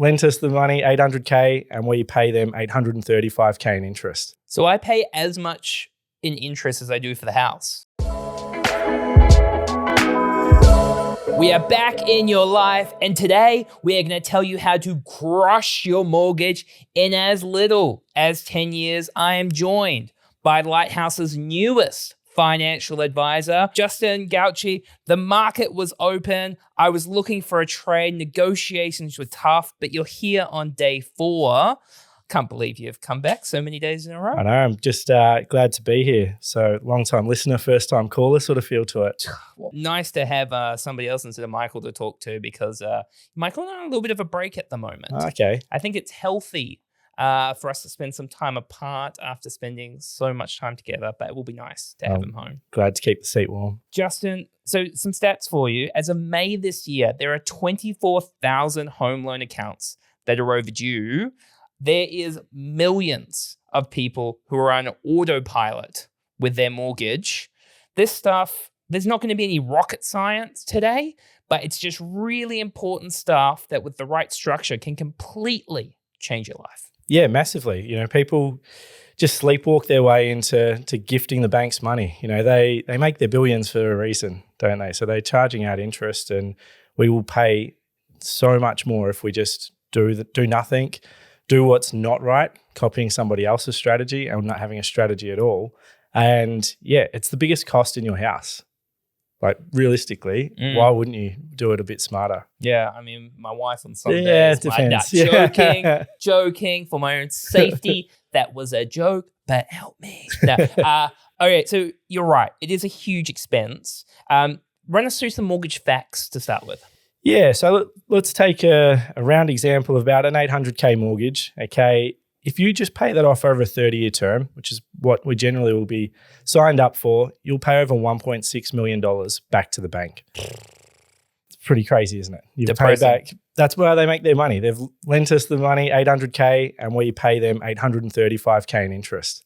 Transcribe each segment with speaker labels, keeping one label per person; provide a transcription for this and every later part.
Speaker 1: lent us the money, 800K, and we pay them 835K in interest.
Speaker 2: So I pay as much in interest as I do for the house. We are back in your life, and today we are going to tell you how to crush your mortgage in as little as 10 years. I am joined by Lighthouse's newest financial advisor, Justin Gauci. The market was open. I was looking for a trade. Negotiations were tough, but you're here on day 4. Can't believe you've come back so many days in a row.
Speaker 1: I know. I'm just glad to be here. So long-time listener, first-time caller sort of feel to it.
Speaker 2: Well, nice to have somebody else instead of Michael to talk to, because Michael and I are on a little bit of a break at the moment.
Speaker 1: Okay.
Speaker 2: I think it's healthy for us to spend some time apart after spending so much time together, but it will be nice to have him home.
Speaker 1: Glad to keep the seat warm.
Speaker 2: Justin, so some stats for you. As of May this year, there are 24,000 home loan accounts that are overdue. There is millions of people who are on autopilot with their mortgage. This stuff, there's not going to be any rocket science today, but it's just really important stuff that with the right structure can completely change your life.
Speaker 1: Yeah, massively. You know, people just sleepwalk their way into gifting the banks money. You know, they make their billions for a reason, don't they? So they're charging out interest, and we will pay so much more if we just do nothing. Do what's not right, copying somebody else's strategy and not having a strategy at all. And yeah, it's the biggest cost in your house. Like realistically, why wouldn't you do it a bit smarter?
Speaker 2: Yeah, I mean, my wife on some days might not joking for my own safety. That was a joke, but help me. No. Okay, so you're right. It is a huge expense. Run us through some mortgage facts to start with.
Speaker 1: Yeah, so let's take a round example of about an 800K mortgage, okay? If you just pay that off over a 30-year term, which is what we generally will be signed up for, you'll pay over $1.6 million back to the bank. It's pretty crazy, isn't it? You pay back. That's where they make their money. They've lent us the money, 800K, and we pay them 835K in interest.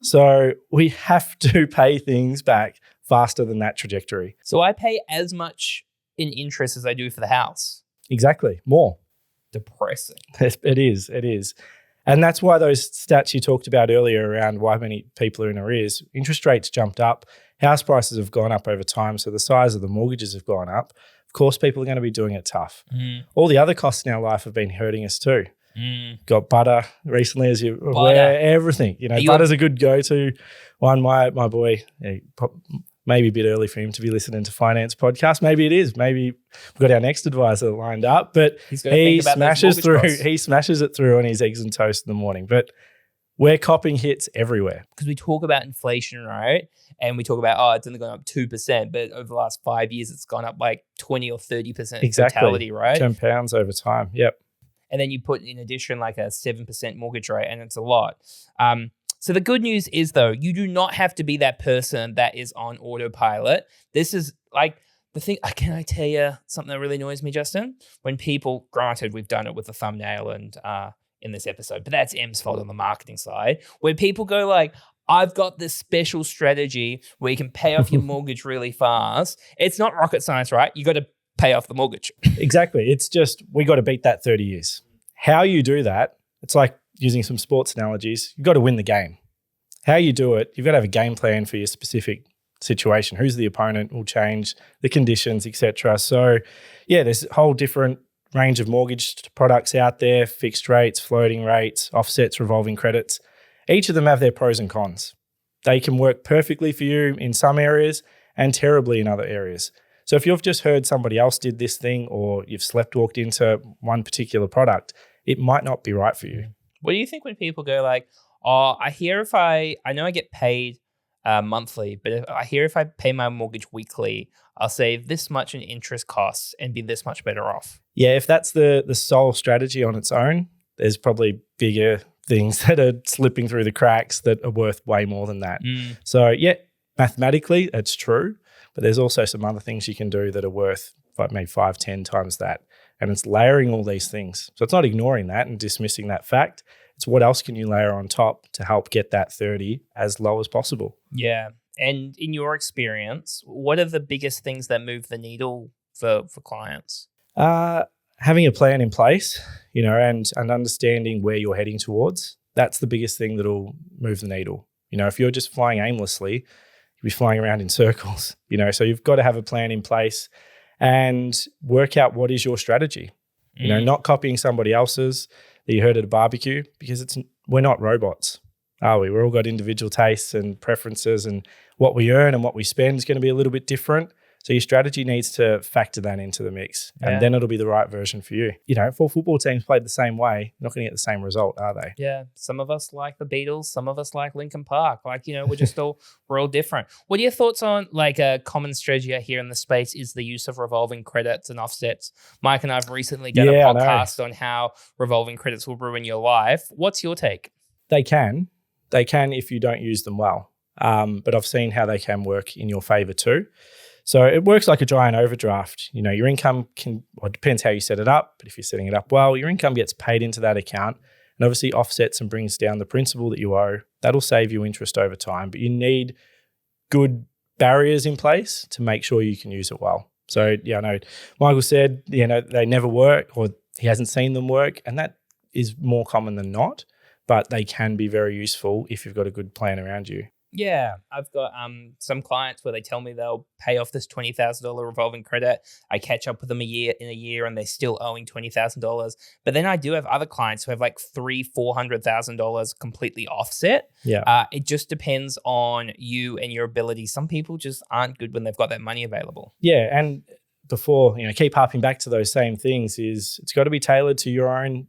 Speaker 1: So we have to pay things back faster than that trajectory.
Speaker 2: So I pay as much in interest as I do for the house.
Speaker 1: Exactly. More.
Speaker 2: Depressing.
Speaker 1: It is. And that's why those stats you talked about earlier around why many people are in arrears, interest rates jumped up, house prices have gone up over time, so the size of the mortgages have gone up. Of course, people are going to be doing it tough. All the other costs in our life have been hurting us too. Got butter recently, as you're aware, everything. You know, butter's a good go-to one. My boy, maybe a bit early for him to be listening to finance podcasts. Maybe it is. Maybe we've got our next advisor lined up, but he smashes it through on his eggs and toast in the morning. But we're copping hits everywhere.
Speaker 2: Because we talk about inflation, right? And we talk about, it's only gone up 2%, but over the last 5 years, it's gone up like 20 or 30% totality, right?
Speaker 1: £10 over time. Yep.
Speaker 2: And then you put in addition like a 7% mortgage rate, and it's a lot. So the good news is, though, you do not have to be that person that is on autopilot. This is like the thing. Can I tell you something that really annoys me, Justin? When people, granted, we've done it with the thumbnail and in this episode, but that's M's fault on the marketing side, where people go like, I've got this special strategy where you can pay off your mortgage really fast. It's not rocket science, right? You got to pay off the mortgage.
Speaker 1: Exactly. It's just, we got to beat that 30 years. How you do that, it's like using some sports analogies, you've got to win the game. How you do it, you've got to have a game plan for your specific situation. Who's the opponent will change, the conditions, etc. So yeah, there's a whole different range of mortgage products out there, fixed rates, floating rates, offsets, revolving credits. Each of them have their pros and cons. They can work perfectly for you in some areas and terribly in other areas. So if you've just heard somebody else did this thing, or you've sleepwalked into one particular product, it might not be right for you.
Speaker 2: What do you think when people go like, I know I get paid monthly, but I hear if I pay my mortgage weekly, I'll save this much in interest costs and be this much better off.
Speaker 1: Yeah, if that's the sole strategy on its own, there's probably bigger things that are slipping through the cracks that are worth way more than that. So yeah, mathematically, it's true, but there's also some other things you can do that are worth maybe 5, 10 times that. And it's layering all these things. So it's not ignoring that and dismissing that fact. It's what else can you layer on top to help get that 30 as low as possible.
Speaker 2: Yeah. And in your experience, what are the biggest things that move the needle for clients?
Speaker 1: having a plan in place, and understanding where you're heading towards, that's the biggest thing that'll move the needle. If you're just flying aimlessly, you'll be flying around in circles, so you've got to have a plan in place and work out what is your strategy. Not copying somebody else's that you heard at a barbecue, because we're not robots, are we? We're all got individual tastes and preferences, and what we earn and what we spend is going to be a little bit different. So your strategy needs to factor that into the mix, and then it'll be the right version for you. If all football teams played the same way, not going to get the same result, are they?
Speaker 2: Yeah. Some of us like the Beatles. Some of us like Linkin Park. We're just we're all different. What are your thoughts on a common strategy here in the space is the use of revolving credits and offsets? Mike and I have recently done a podcast on how revolving credits will ruin your life. What's your take?
Speaker 1: They can if you don't use them well. But I've seen how they can work in your favor too. So it works like a giant overdraft. Your income it depends how you set it up, but if you're setting it up well, your income gets paid into that account and obviously offsets and brings down the principal that you owe. That'll save you interest over time, but you need good barriers in place to make sure you can use it well. So I know Michael said, they never work, or he hasn't seen them work, and that is more common than not, but they can be very useful if you've got a good plan around you.
Speaker 2: Yeah, I've got some clients where they tell me they'll pay off this $20,000 revolving credit. I catch up with them in a year and they're still owing $20,000. But then I do have other clients who have $300,000-$400,000 completely offset.
Speaker 1: Yeah.
Speaker 2: It just depends on you and your ability. Some people just aren't good when they've got that money available.
Speaker 1: Yeah, and before, keep harping back to those same things, is it's got to be tailored to your own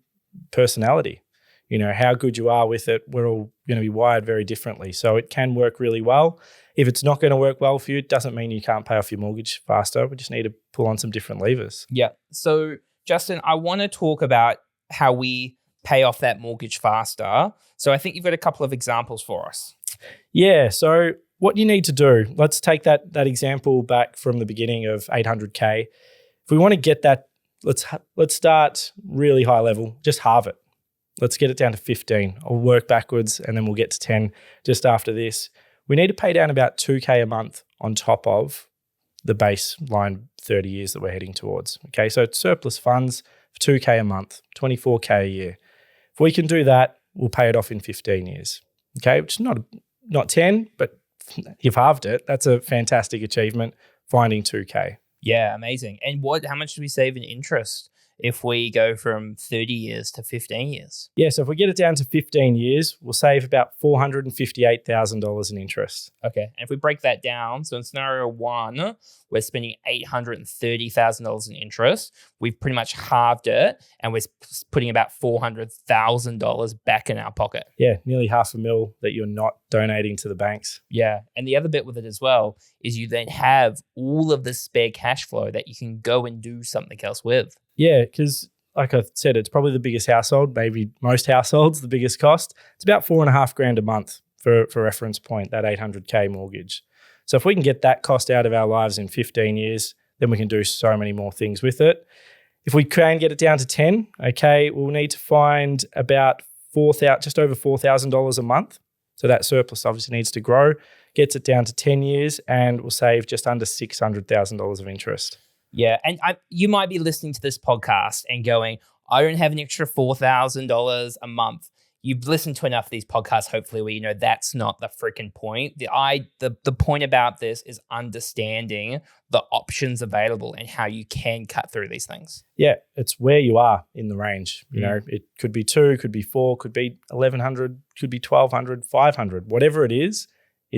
Speaker 1: personality. How good you are with it, we're all going to be wired very differently. So it can work really well. If it's not going to work well for you, it doesn't mean you can't pay off your mortgage faster. We just need to pull on some different levers.
Speaker 2: Yeah. So Justin, I want to talk about how we pay off that mortgage faster. So I think you've got a couple of examples for us.
Speaker 1: Yeah. So what you need to do, let's take that example back from the beginning of 800K. If we want to get that, let's start really high level, just halve it. Let's get it down to 15. I'll work backwards and then we'll get to 10 just after this. We need to pay down about 2K a month on top of the baseline 30 years that we're heading towards. Okay, so it's surplus funds for 2K a month, 24K a year. If we can do that, we'll pay it off in 15 years. Okay, which is not 10, but you've halved it. That's a fantastic achievement, finding 2K.
Speaker 2: Yeah, amazing. And how much do we save in interest if we go from 30 years to 15 years?
Speaker 1: Yeah, so if we get it down to 15 years, we'll save about $458,000 in interest.
Speaker 2: Okay, and if we break that down, so in scenario one, we're spending $830,000 in interest. We've pretty much halved it, and we're putting about $400,000 back in our pocket.
Speaker 1: Yeah, nearly $500,000 that you're not donating to the banks.
Speaker 2: Yeah, and the other bit with it as well is you then have all of the spare cash flow that you can go and do something else with.
Speaker 1: Yeah, because like I said, it's probably the biggest household, maybe most households, the biggest cost. It's about $4,500 a month for reference point, that 800K mortgage. So if we can get that cost out of our lives in 15 years, then we can do so many more things with it. If we can get it down to 10, okay, we'll need to find about just over $4,000 a month. So that surplus obviously needs to grow, gets it down to 10 years, and we'll save just under $600,000 of interest.
Speaker 2: Yeah, and you might be listening to this podcast and going, I don't have an extra $4,000 a month. You've listened to enough of these podcasts, hopefully, where you know that's not the freaking point. The point about this is understanding the options available and how you can cut through these things.
Speaker 1: Yeah, it's where you are in the range. You know, it could be 2, could be 4, could be 1,100, could be 1,200, 500, whatever it is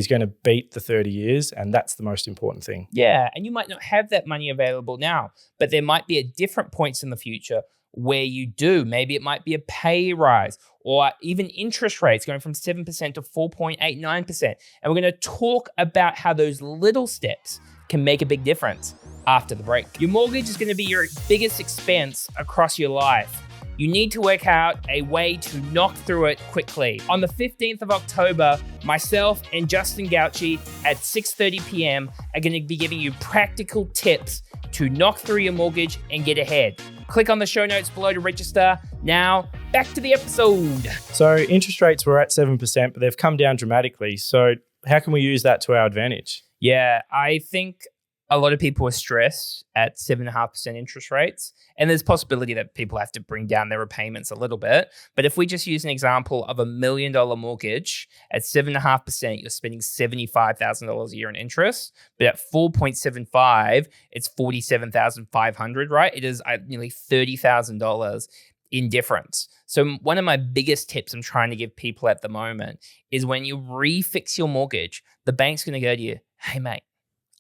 Speaker 1: going to beat the 30 years. And that's the most important thing.
Speaker 2: Yeah. And you might not have that money available now, but there might be at different points in the future where you do. Maybe it might be a pay rise or even interest rates going from 7% to 4.89%. And we're going to talk about how those little steps can make a big difference after the break. Your mortgage is going to be your biggest expense across your life. You need to work out a way to knock through it quickly. On the 15th of October, myself and Justin Gauci at 6:30 p.m. are going to be giving you practical tips to knock through your mortgage and get ahead. Click on the show notes below to register. Now, back to the episode.
Speaker 1: So interest rates were at 7%, but they've come down dramatically. So how can we use that to our advantage?
Speaker 2: Yeah, I think a lot of people are stressed at 7.5% interest rates, and there's possibility that people have to bring down their repayments a little bit. But if we just use an example of $1 million mortgage at 7.5%, you're spending $75,000 a year in interest. But at 4.75, it's $47,500, right? It is nearly $30,000 in difference. So one of my biggest tips I'm trying to give people at the moment is when you refix your mortgage, the bank's going to go to you, hey, mate,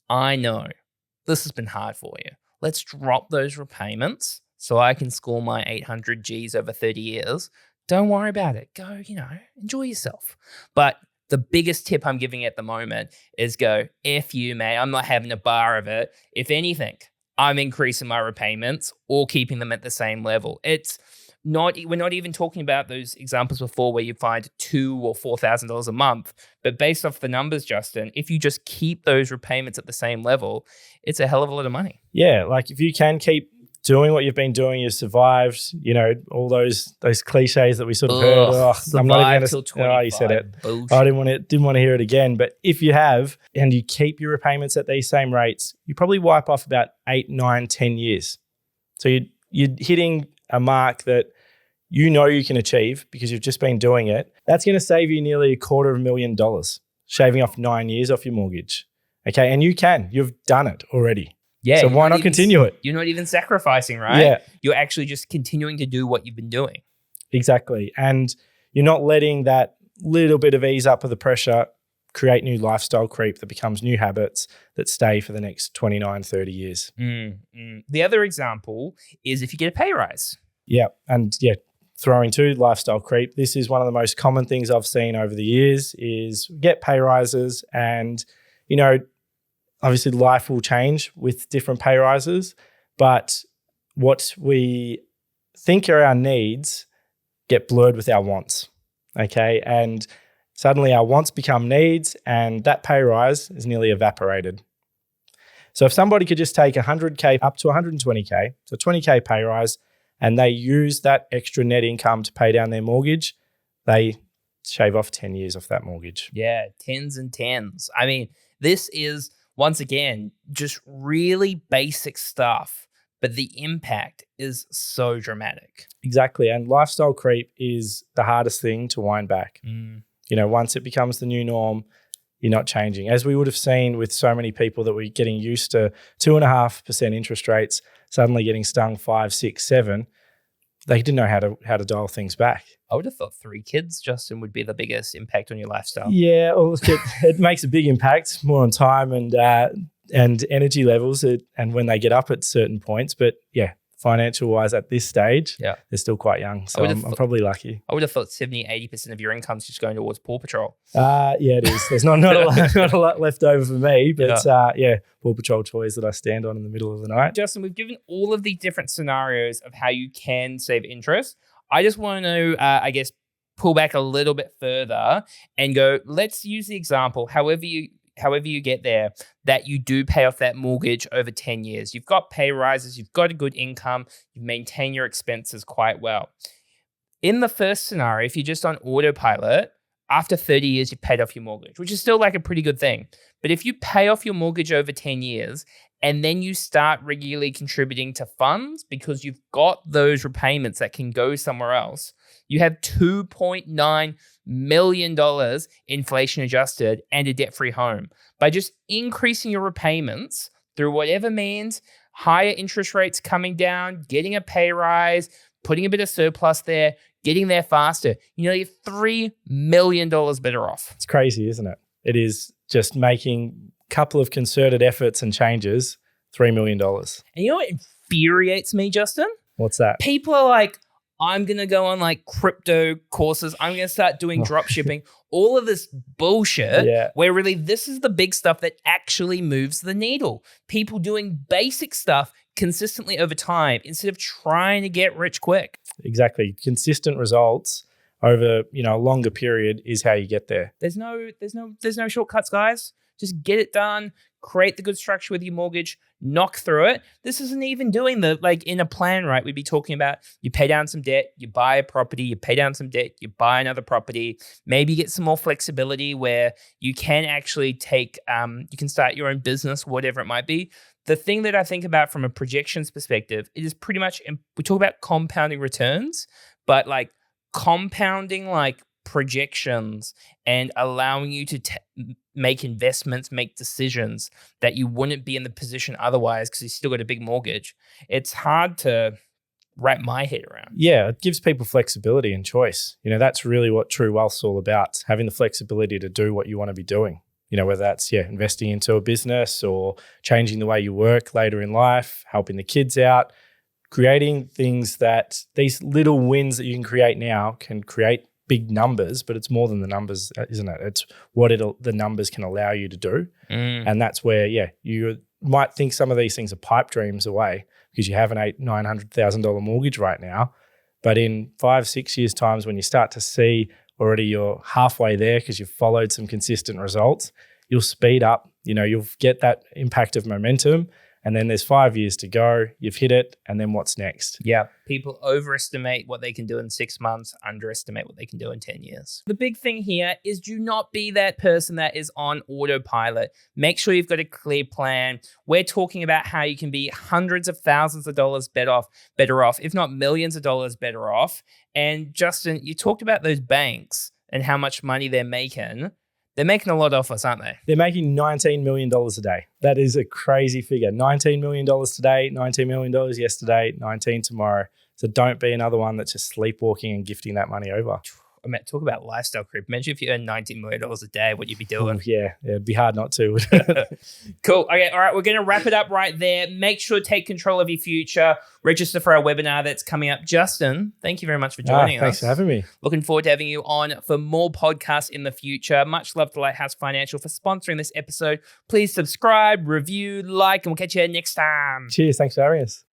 Speaker 2: I know this has been hard for you. Let's drop those repayments so I can score my 800 Gs over 30 years. Don't worry about it. Go, enjoy yourself. But the biggest tip I'm giving at the moment is go, F you, mate. I'm not having a bar of it. If anything, I'm increasing my repayments or keeping them at the same level. We're not even talking about those examples before where you find $2,000 or $4,000 a month. But based off the numbers, Justin, if you just keep those repayments at the same level, it's a hell of a lot of money.
Speaker 1: Yeah, like if you can keep doing what you've been doing, you've survived, all those cliches that we sort of heard. I'm not even going to. Oh, you said it.
Speaker 2: Bullshit.
Speaker 1: I didn't want to hear it again. But if you have, and you keep your repayments at these same rates, you probably wipe off about 8, 9, 10 years. So you're hitting a mark that you can achieve because you've just been doing it. That's going to save you nearly $250,000, shaving off 9 years off your mortgage. Okay, and you've done it already.
Speaker 2: Yeah.
Speaker 1: So why not continue it?
Speaker 2: You're not even sacrificing, right?
Speaker 1: Yeah.
Speaker 2: You're actually just continuing to do what you've been doing.
Speaker 1: Exactly. And you're not letting that little bit of ease up of the pressure create new lifestyle creep that becomes new habits that stay for the next 29, 30 years.
Speaker 2: The other example is if you get a pay rise.
Speaker 1: Yeah. And throwing to lifestyle creep. This is one of the most common things I've seen over the years is get pay rises and, obviously life will change with different pay rises, but what we think are our needs get blurred with our wants, okay? And suddenly our wants become needs and that pay rise is nearly evaporated. So if somebody could just take 100K up to 120K, so 20K pay rise, and they use that extra net income to pay down their mortgage, they shave off 10 years off that mortgage.
Speaker 2: Yeah, tens and tens. I mean, this is, once again, just really basic stuff, but the impact is so dramatic.
Speaker 1: Exactly. And lifestyle creep is the hardest thing to wind back. Once it becomes the new norm, you're not changing. As we would have seen with so many people that were getting used to 2.5% interest rates, suddenly getting stung 5, 6, 7, they didn't know how to dial things back.
Speaker 2: I would have thought 3 kids, Justin, would be the biggest impact on your lifestyle.
Speaker 1: Yeah, well, it makes a big impact more on time and energy levels and when they get up at certain points. But yeah, financial wise at this stage, they're still quite young. So I'm probably lucky.
Speaker 2: I would have thought 70-80% of your income's just going towards Paw Patrol.
Speaker 1: Yeah, it is. There's not a lot left over for me, but Paw Patrol toys that I stand on in the middle of the night.
Speaker 2: Justin, we've given all of the different scenarios of how you can save interest. I just want to, pull back a little bit further and go, let's use the example, however you get there, that you do pay off that mortgage over 10 years. You've got pay rises, you've got a good income, you maintain your expenses quite well. In the first scenario, if you're just on autopilot, after 30 years, you've paid off your mortgage, which is still like a pretty good thing. But if you pay off your mortgage over 10 years and then you start regularly contributing to funds because you've got those repayments that can go somewhere else, you have $2.9 million inflation adjusted and a debt-free home. By just increasing your repayments through whatever means, higher interest rates coming down, getting a pay rise, putting a bit of surplus there, getting there faster, you're $3 million better off.
Speaker 1: It's crazy, isn't it? It is just making a couple of concerted efforts and changes, $3 million.
Speaker 2: And you know what infuriates me, Justin?
Speaker 1: What's that?
Speaker 2: People are like, I'm going to go on like crypto courses. I'm going to start doing drop shipping. All of this bullshit where really this is the big stuff that actually moves the needle. People doing basic stuff consistently over time instead of trying to get rich quick.
Speaker 1: Exactly. Consistent results over, a longer period is how you get there.
Speaker 2: There's no shortcuts, guys. Just get it done. Create the good structure with your mortgage. knock through it. This isn't even doing in a plan, right? We'd be talking about you pay down some debt, you buy a property, you pay down some debt, you buy another property, maybe get some more flexibility where you can actually you can start your own business, whatever it might be. The thing that I think about from a projections perspective, it is pretty much, we talk about compounding returns, but like compounding like projections and allowing you to make investments, make decisions that you wouldn't be in the position otherwise because you still got a big mortgage. It's hard to wrap my head around.
Speaker 1: Yeah, it gives people flexibility and choice. That's really what true wealth's all about, having the flexibility to do what you want to be doing. Whether that's, investing into a business or changing the way you work later in life, helping the kids out, creating things that these little wins that you can create now can create big numbers, but it's more than the numbers, isn't it? It's what the numbers can allow you to do. And that's where, you might think some of these things are pipe dreams away because you have an $900,000 mortgage right now. But in 5-6 years' times, when you start to see already you're halfway there because you've followed some consistent results, you'll speed up, you'll get that impact of momentum. And then there's 5 years to go, you've hit it, and then what's next?
Speaker 2: Yeah, people overestimate what they can do in 6 months, underestimate what they can do in 10 years. The big thing here is do not be that person that is on autopilot. Make sure you've got a clear plan. We're talking about how you can be hundreds of thousands of dollars better off, if not millions of dollars better off. And Justin, you talked about those banks and how much money they're making. They're making a lot off us, aren't they?
Speaker 1: They're making $19 million a day. That is a crazy figure. $19 million today, $19 million yesterday, 19 tomorrow. So don't be another one that's just sleepwalking and gifting that money over.
Speaker 2: I mean, talk about lifestyle creep. Imagine if you earned $19 million a day, what you'd be doing.
Speaker 1: Ooh, yeah, it'd be hard not to.
Speaker 2: Cool. Okay, all right, we're going to wrap it up right there. Make sure to take control of your future. Register for our webinar that's coming up. Justin, thank you very much for joining us.
Speaker 1: Thanks for having me.
Speaker 2: Looking forward to having you on for more podcasts in the future. Much love to Lighthouse Financial for sponsoring this episode. Please subscribe, review, like, and we'll catch you next time.
Speaker 1: Cheers. Thanks for having us.